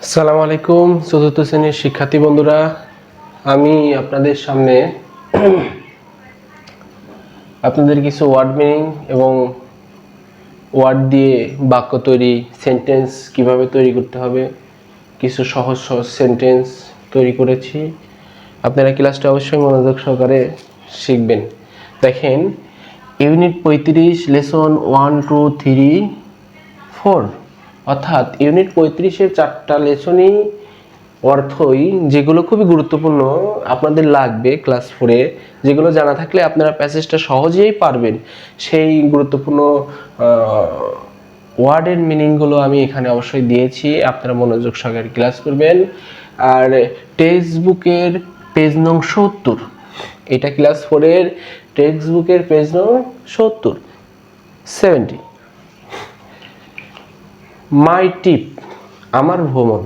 আসসালামু আলাইকুম চতুর্থ শ্রেণীর শিক্ষার্থী বন্ধুরা, আমি আপনাদের সামনে আপনাদের কিছু ওয়ার্ড মিনিং এবং ওয়ার্ড দিয়ে বাক্য তৈরি, সেন্টেন্স কিভাবে তৈরি করতে হবে, কিছু সহজ সহজ সেন্টেন্স তৈরি করেছি। আপনারা ক্লাসটা অবশ্যই মনোযোগ সহকারে শিখবেন। দেখেন, ইউনিট 35 লেসন 1, 2, 3, 4, অর্থাৎ ইউনিট 35-এর 4টা লেসনই অর্থই যেগুলো খুবই গুরুত্বপূর্ণ আপনাদের লাগবে ক্লাস 4-এ, যেগুলো জানা থাকলে আপনারা প্যাসেজটা সহজেই পারবেন। সেই গুরুত্বপূর্ণ ওয়ার্ডের মিনিংগুলো আমি এখানে অবশ্যই দিয়েছি, আপনারা মনোযোগ সহকারে ক্লাস করবেন। আর টেক্সট বুকের পেজ নং 70, এটা ক্লাস 4-এর টেক্সট বুকের পেজ নং 70। মাই টিপ, আমার ভ্রমণ।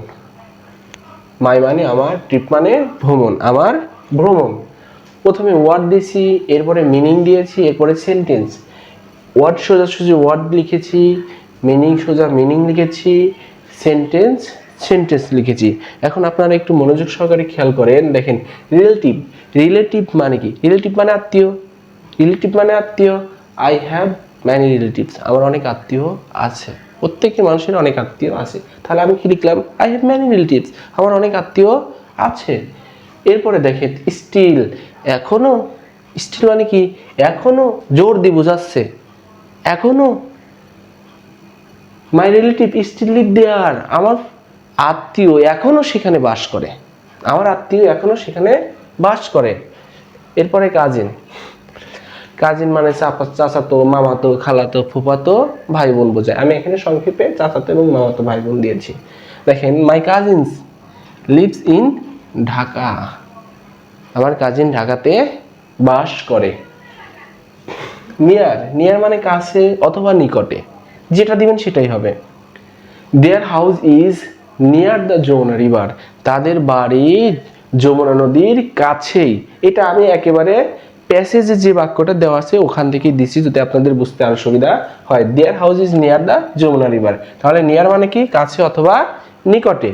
মাই মানে আমার, ট্রিপ মানে ভ্রমণ, আমার ভ্রমণ। প্রথমে ওয়ার্ড দিয়েছি, এরপরে মিনিং দিয়েছি, এরপরে সেন্টেন্স। ওয়ার্ড সোজাসুজি ওয়ার্ড লিখেছি, মিনিং সোজা মিনিং লিখেছি, সেন্টেন্স সেন্টেন্স লিখেছি। এখন আপনারা একটু মনোযোগ সহকারে খেয়াল করেন। দেখেন, রিলেটিভ, রিলেটিভ মানে কি? রিলেটিভ মানে আত্মীয়, রিলেটিভ মানে আত্মীয়। আই হ্যাভ ম্যানি রিলেটিভস, আমার অনেক আত্মীয় আছে। প্রত্যেকটি মানুষের অনেক আত্মীয় আছে। তাহলে আমি কি লিখলাম? আই হ্যাভ ম্যানি রিলেটিভস, আমার অনেক আত্মীয় আছে। এরপরে দেখেন, স্টিল, এখনো। স্টিল মানে কি? এখনো, জোর দিয়ে বোঝাচ্ছে, এখনো। মাই রিলেটিভ স্টিল লিভ দেয়ার, আমার আত্মীয় এখনো সেখানে বাস করে, আমার আত্মীয় এখনো সেখানে বাস করে। এরপরে কাজিন, কাজিন মানে চাচাতো, মামাতো, খালাতো, ফুফাতো ভাই বোন বোঝায়। আমি এখানে সংক্ষেপে চাচাতো এবং মামাতো ভাই বোন দিয়েছি। দেখেন, মাই কাজিনস লিভস ইন ঢাকা, আমার কাজিন ঢাকাতে বাস করে। নিয়ার, নিয়ার মানে কাছে অথবা নিকটে, যেটা দিবেন সেটাই হবে। Their house is near the Jamuna river, তাদের বাড়ি যমুনা নদীর কাছেই। এটা আমি একেবারে প্যাসেজে যে বাক্যটা দেওয়া আছে ওখান থেকেই দিচ্ছি, যদি আপনাদের বুঝতে আরো সুবিধা হয়। Their house is near the Jamuna river, তাহলে নিয়ার মানে কি? কাছে অথবা নিকটে।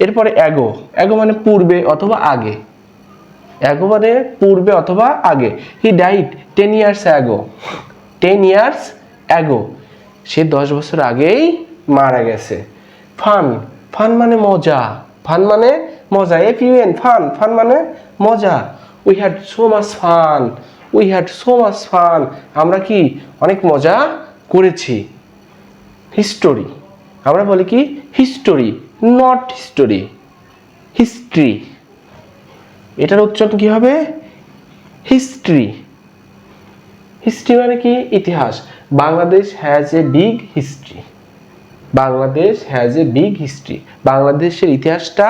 এরপরে অ্যাগো, অ্যাগো মানে পূর্বে অথবা আগে, অ্যাগো মানে পূর্বে অথবা আগে। He died 10 years ago, 10 years ago, সে 10 বছর আগেই মারা গেছে। ফান, ফান মানে মজা, ফান মানে মজা। FUN, ফান, ফান মানে মজা। We had so much fun, we had so much fun, আমরা কি অনেক মজা করেছি। হিস্টোরি, আমরা বলি কি? History, not history, history. এটার উচ্চারণ কি হবে? হিস্ট্রি। হিস্ট্রি মানে কি? ইতিহাস। Bangladesh has a big history, Bangladesh has a big history, বাংলাদেশের ইতিহাসটা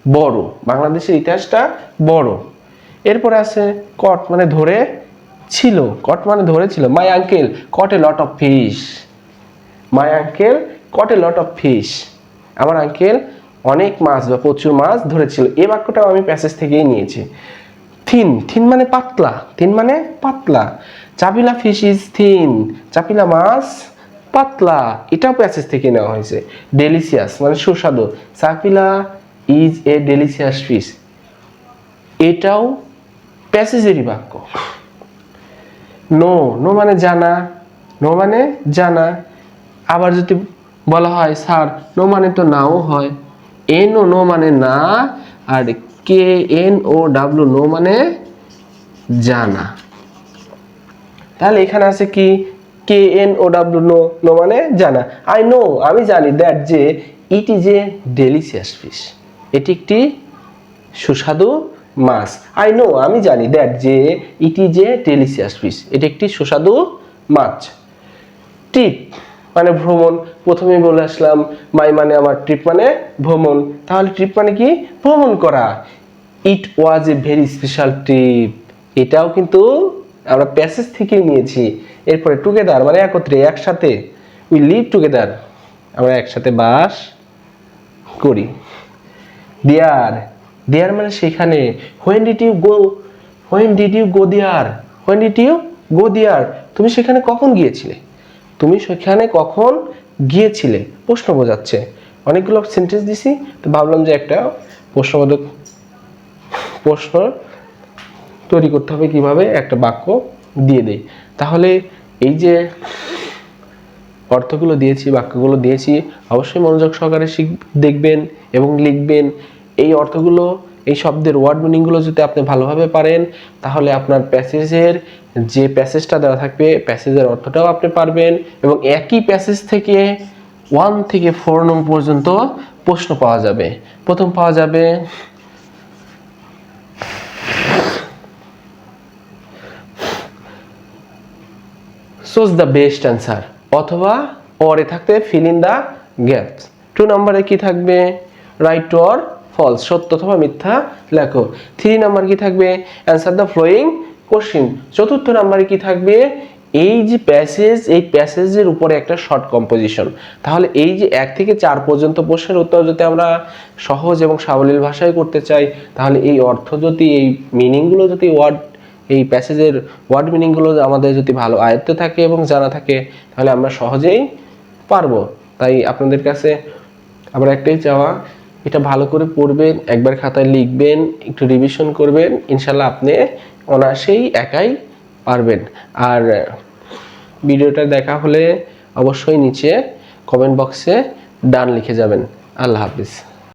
বড়, বাংলাদেশের ইতিহাসটা বড়। এরপরে আছে কট মানে ধরে ছিল, কট মানে ধরেছিল। My uncle caught a lot of fish, my uncle caught a lot of fish, আমার আঙ্কেল অনেক মাছ বা প্রচুর মাছ ধরেছিল। এই বাক্যটাও আমি প্যাসেজ থেকেই নিয়েছি। থিন, থিন মানে পাতলা, থিন মানে পাতলা। চাপিলা ফিশ ইজ থিন, চাপিলা মাছ পাতলা, এটাও প্যাসেজ থেকে নেওয়া হয়েছে। ডেলিসিয়াস মানে সুস্বাদু, চাপিলা ইজ এ ডেলিসিয়াস ফিশ, এটাও প্যাসেজেরই বাক্য। নো, নো মানে জানা, নো মানে জানা। আবার যদি বলা হয় স্যার, নো মানে তো নাও হয়। NO, নো মানে না, আর KNOW, নো মানে জানা। তাহলে এখানে আছে কি? KNOW, নো, নো মানে জানা। আই নো, আমি জানি, দ্যাট যে it is a delicious fish, এটি একটি সুস্বাদু মাছ। আই নো, আমি জানি, দ্যাট যে it is a delicious fish, এটি একটি সুস্বাদু মাছ। ট্রিপ মানে ভ্রমণ, প্রথমেই বলে আসলাম মাই মানে আমার, ট্রিপ মানে ভ্রমণ। তাহলে ট্রিপ মানে কি? ভ্রমণ করা। ইট ওয়াজ এ ভেরি স্পেশাল ট্রিপ, এটাও কিন্তু আমরা প্যাসেজ থেকে নিয়েছি। এরপরে টুগেদার মানে একত্রে, একসাথে। উই লিভ টুগেদার, আমরা একসাথে বাস করি। দেয়ার, দেয়ার মানে সেখানে। When did you go, when did you go there, when did you go there, তুমি সেখানে কখন গিয়েছিলে, তুমি সেখানে কখন গিয়েছিলে, প্রশ্ন বোঝাচ্ছে। অনেকগুলো সেন্টেন্স দিছি, তো ভাবলাম যে একটা প্রশ্নবোধক প্রশ্ন তৈরি করতে হবে কিভাবে, একটা বাক্য দিয়ে দেই। তাহলে এই যে অর্থগুলো দিয়েছি, বাক্যগুলো দিয়েছি, অবশ্যই মনোযোগ সহকারে দেখবেন এবং লিখবেন। এই অর্থগুলো, এই শব্দের ওয়ার্ড মিনিংগুলো যদি আপনি ভালোভাবে পারেন, তাহলে আপনার প্যাসেজের যে প্যাসেজটা দেওয়া থাকবে, প্যাসেজের অর্থটাও আপনি পারবেন এবং একই প্যাসেজ থেকে 1 থেকে 4 নং পর্যন্ত প্রশ্ন পাওয়া যাবে। প্রথম পাওয়া যাবে choose the best answer, অথবা অরে থাকতে fill in the gaps। 2 নম্বরে কি থাকবে রাইট টু অর ফলস, সত্য অথবা মিথ্যা লেখো। 3 নম্বর কি থাকবে অ্যান্সার দ্য ফ্লোয়িং কোশ্চেন। 4র্থ নম্বরে কি থাকবে এই যে প্যাসেজ, এই প্যাসেজের উপরে একটা শর্ট কম্পোজিশন। তাহলে এই যে 1 থেকে 4 পর্যন্ত প্রশ্নের উত্তর যদি আমরা সহজ এবং সাবলীল ভাষায় করতে চাই, তাহলে এই অর্থ যদি, এই মিনিংগুলো যদি, এই প্যাসেজের ওয়ার্ড মিনিংগুলো আমাদের যদি ভালো আয়ত্তে থাকে এবং জানা থাকে, তাহলে আমরা সহজেই পারবো। তাই আপনাদের কাছে আবার একটাই চাওয়া, এটা ভালো করে পড়বেন, একবার খাতায় লিখবেন, একটু রিভিশন করবেন, ইনশাল্লাহ আপনি অনায়াসেই একাই পারবেন। আর ভিডিওটা দেখা হলে অবশ্যই নিচে কমেন্ট বক্সে ডান লিখে যাবেন। আল্লাহ হাফিজ।